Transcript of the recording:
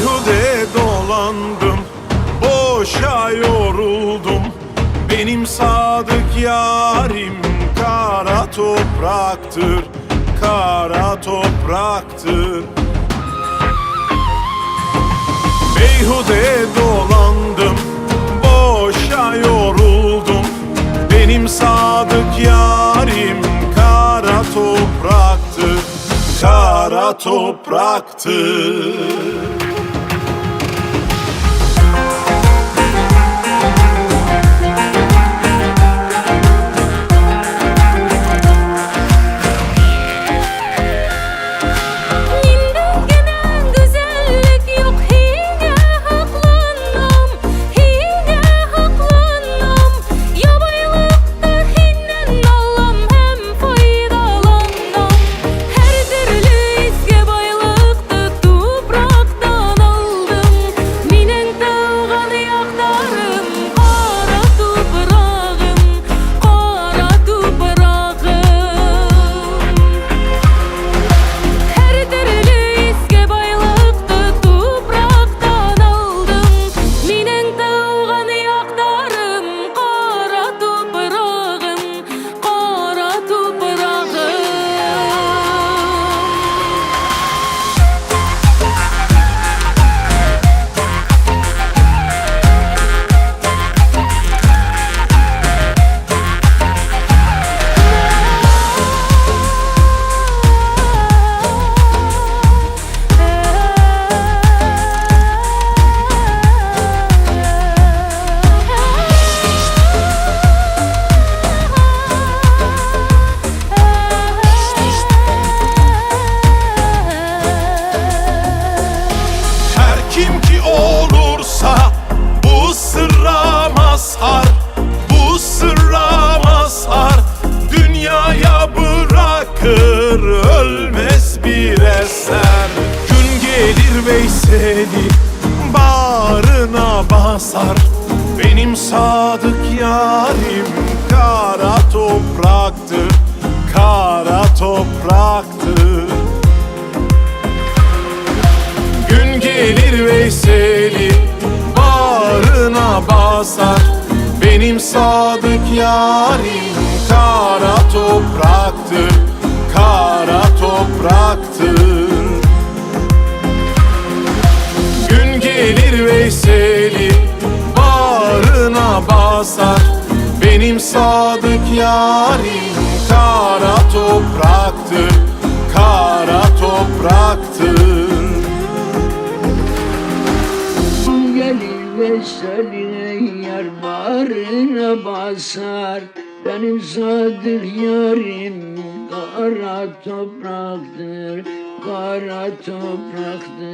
Beyhude dolandım, boşa yoruldum. Benim sadık yarim kara topraktır, kara topraktır. Beyhude dolandım, boşa yoruldum. Benim sadık yarim kara topraktır, kara topraktır. Bu sırra mazhar, dünyaya bırakır ölmez bir eser. Gün gelir Veysel'i bağrına basar. Benim sadık yarim kara topraktır, kara topraktır. Gün gelir Veysel'i bağrına basar. Benim sadık yarim kara topraktır, kara topraktır. Gün gelir Veysel'i bağrına basar. Benim sadık yarim kara topraktır, kara topraktır. Gelir Veysel'in yar bağrına basar. Benim sadık yarim kara topraktır, kara topraktır.